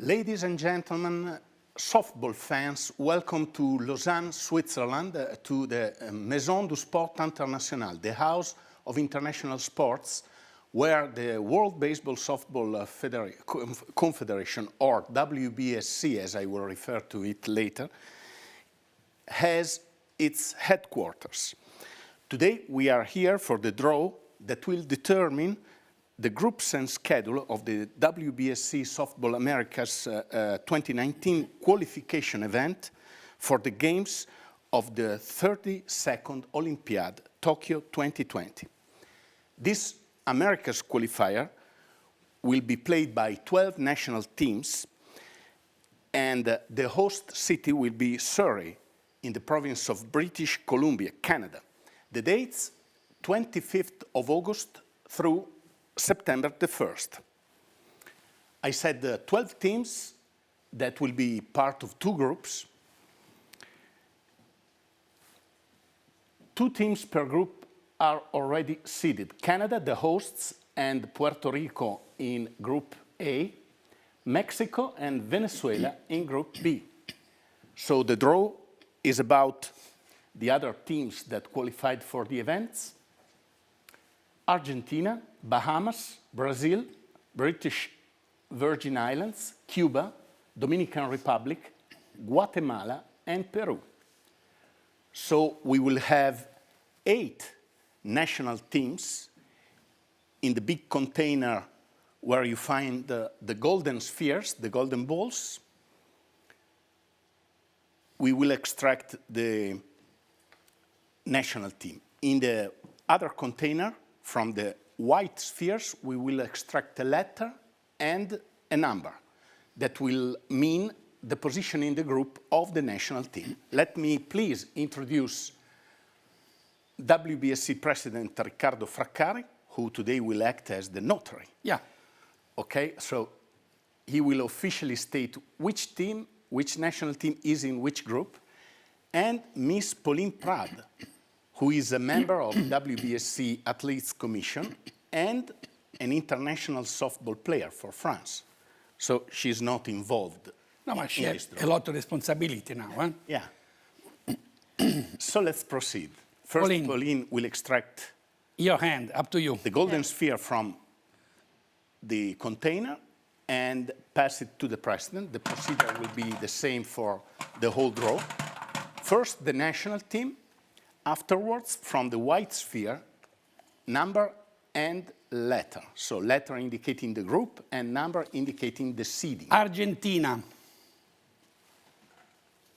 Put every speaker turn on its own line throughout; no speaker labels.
Ladies and gentlemen, softball fans, welcome to Lausanne, Switzerland, to the Maison du Sport International, the house of international sports, where the World Baseball Softball Confederation, or WBSC, as I will refer to it later, has its headquarters. Today we are here for the draw that will determine the groups and schedule of the WBSC Softball Americas 2019 qualification event for the games of the 32nd Olympiad, Tokyo 2020. This Americas qualifier will be played by 12 national teams, and the host city will be Surrey in the province of British Columbia, Canada. The dates, 25th of August through September the 1st. I said 12 teams that will be part of two groups. 2 teams per group are already seeded. Canada, the hosts, and Puerto Rico in Group A, Mexico and Venezuela in Group B. So the draw is about the other teams that qualified for the events: Argentina, Bahamas, Brazil, British Virgin Islands, Cuba, Dominican Republic, Guatemala, and Peru. So we will have 8 national teams in the big container where you find the golden spheres, the golden balls. We will extract the national team. In the other container, from the white spheres, we will extract a letter and a number that will mean the position in the group of the national team. Let me please introduce WBSC President Riccardo Fraccari, who today will act as the notary.
Yeah.
Okay, so he will officially state which team, which national team is in which group, and Miss Pauline Prade, who is a member of WBSC Athletes Commission and an international softball player for France. So she's not involved.
No, but she has a lot of responsibility now, huh?
Yeah. So let's proceed. First, Pauline will extract
your hand, up to you.
The golden sphere from the container and pass it to the president. The procedure will be the same for the whole draw. First, the national team. Afterwards, from the white sphere, number and letter. So letter indicating the group and number indicating the seeding.
Argentina.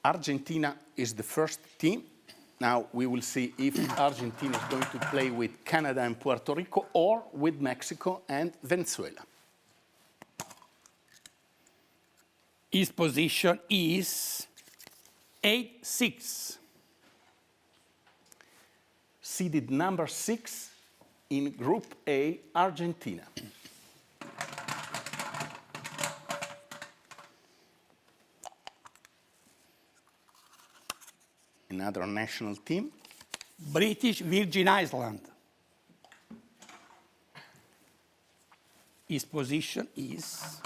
Argentina is the first team. Now we will see if Argentina is going to play with Canada and Puerto Rico or with Mexico and Venezuela.
His position is 8-6.
Seeded number 6 in Group A, Argentina. Another national team.
British Virgin Island. His position is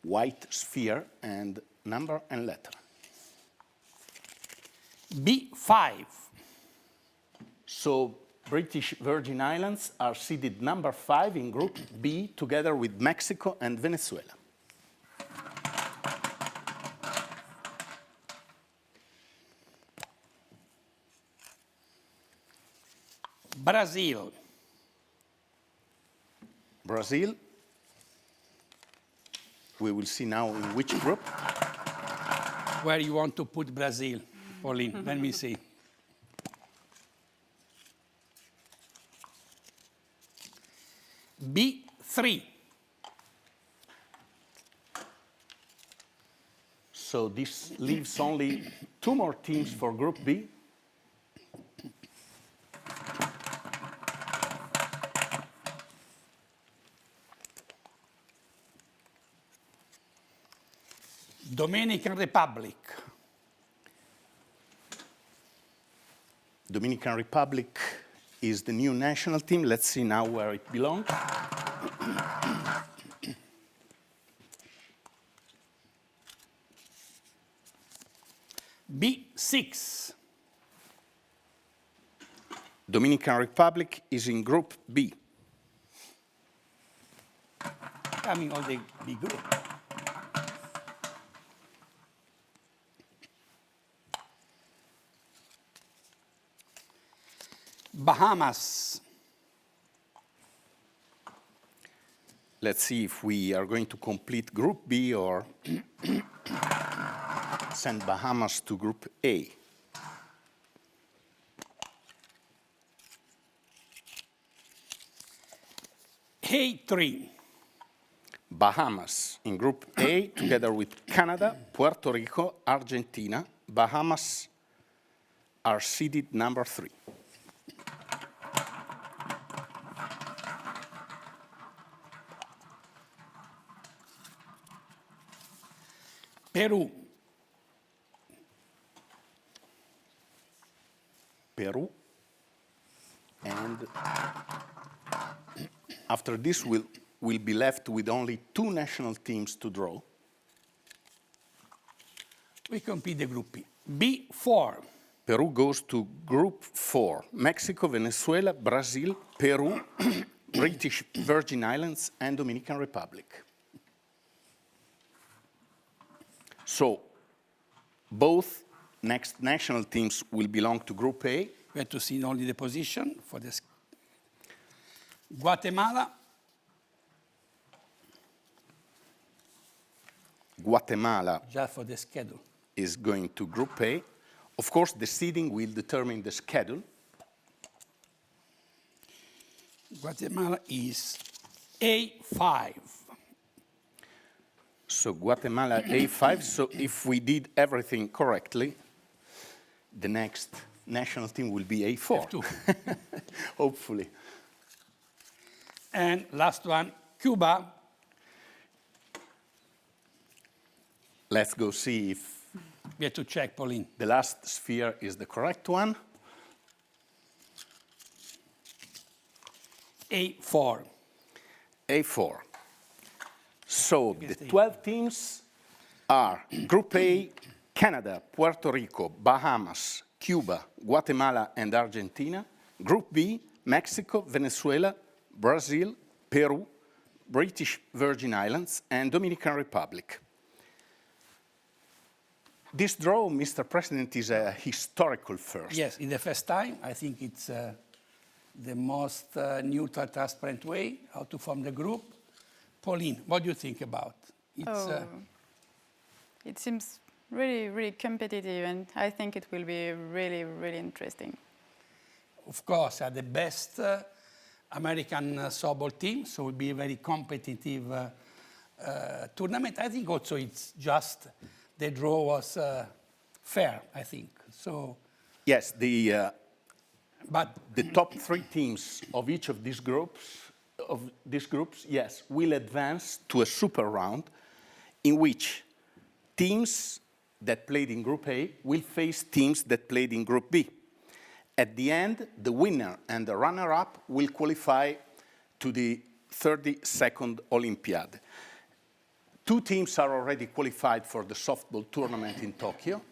white sphere and number and letter.
B5.
So British Virgin Islands are seeded number 5 in Group B together with Mexico and Venezuela.
Brazil.
Brazil. We will see now in which group.
Where you want to put Brazil, Pauline? Let me see. B3.
So this leaves only 2 more teams for Group B.
Dominican Republic.
Dominican Republic is the new national team. Let's see now where it belongs.
B6.
Dominican Republic is in Group B.
Coming all the B group. Bahamas.
Let's see if we are going to complete Group B or send Bahamas to Group A.
A3.
Bahamas in Group A, together with Canada, Puerto Rico, Argentina. Bahamas are seeded number 3.
Peru.
Peru. And after this, we'll be left with only 2 national teams to draw.
We complete the Group B. B4.
Peru goes to Group 4. Mexico, Venezuela, Brazil, Peru, British Virgin Islands, and Dominican Republic. So both next national teams will belong to Group A.
We have to see only the position for this. Guatemala.
Guatemala
Just for the schedule.
is going to Group A. Of course, the seeding will determine the schedule.
Guatemala is A5.
So Guatemala A5. So if we did everything correctly, the next national team will be A4.
F2.
Hopefully.
And last one, Cuba.
Let's go see if
We have to check, Pauline.
the last sphere is the correct one.
A4.
A4. So the 12 teams are Group A, Canada, Puerto Rico, Bahamas, Cuba, Guatemala, and Argentina. Group B, Mexico, Venezuela, Brazil, Peru, British Virgin Islands, and Dominican Republic. This draw, Mr. President, is a historical first.
Yes, it's the first time. I think it's the most neutral, transparent way how to form the group. Pauline, what do you think about it?
It seems really, really competitive, and I think it will be really, really interesting.
Of course, are the best American softball team, so it will be a very competitive tournament. I think also it's just the draw was fair, I think. So,
Yes,
but
the top 3 teams of each of these groups, yes, will advance to a super round in which teams that played in Group A will face teams that played in Group B. At the end, the winner and the runner-up will qualify to the 32nd Olympiad. 2 teams are already qualified for the softball tournament in Tokyo,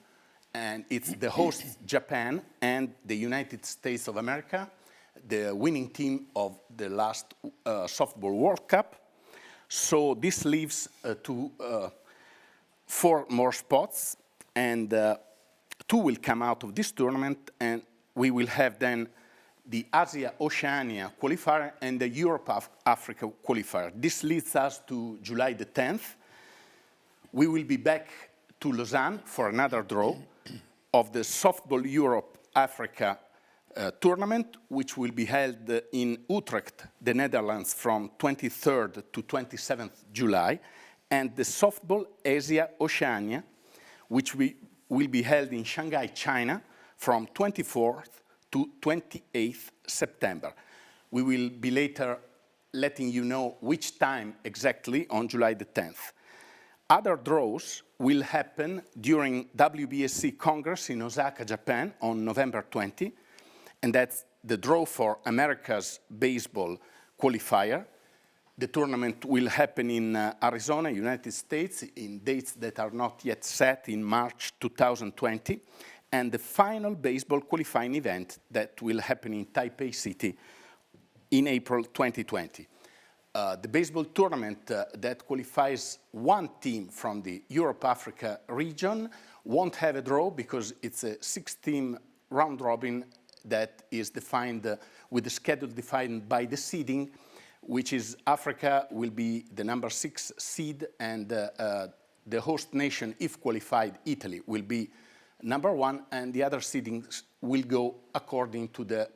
and it's the host Japan and the United States of America, the winning team of the last softball World Cup. So this leaves 4 more spots, and 2 will come out of this tournament, and we will have then the Asia-Oceania qualifier and the Europe-Africa qualifier. This leads us to July the 10th. We will be back to Lausanne for another draw of the Softball Europe-Africa tournament, which will be held in Utrecht, the Netherlands, from 23rd to 27th July, and the Softball Asia-Oceania, which will be held in Shanghai, China, from 24th to 28th September. We will be later letting you know which time exactly on July the 10th. Other draws will happen during WBSC Congress in Osaka, Japan on November 20, and that's the draw for America's baseball qualifier. The tournament will happen in Arizona, United States, in dates that are not yet set in March 2020, and the final baseball qualifying event that will happen in Taipei City in April 2020. The baseball tournament that qualifies one team from the Europe-Africa region won't have a draw because it's a 6-team round robin that is defined with the schedule defined by the seeding, which is Africa will be the number 6 seed, and the host nation, if qualified, Italy, will be number 1, and the other seedings will go according to the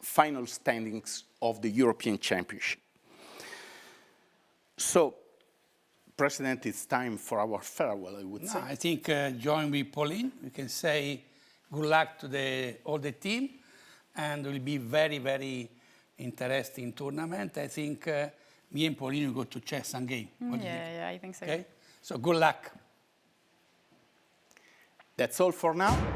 final standings of the European Championship. So, President, it's time for our farewell, I would say.
I think join with Pauline. We can say good luck to all the team, and it will be very, very interesting tournament. I think me and Pauline will go to chess and game.
Yeah, I think so.
Okay? So good luck.
That's all for now.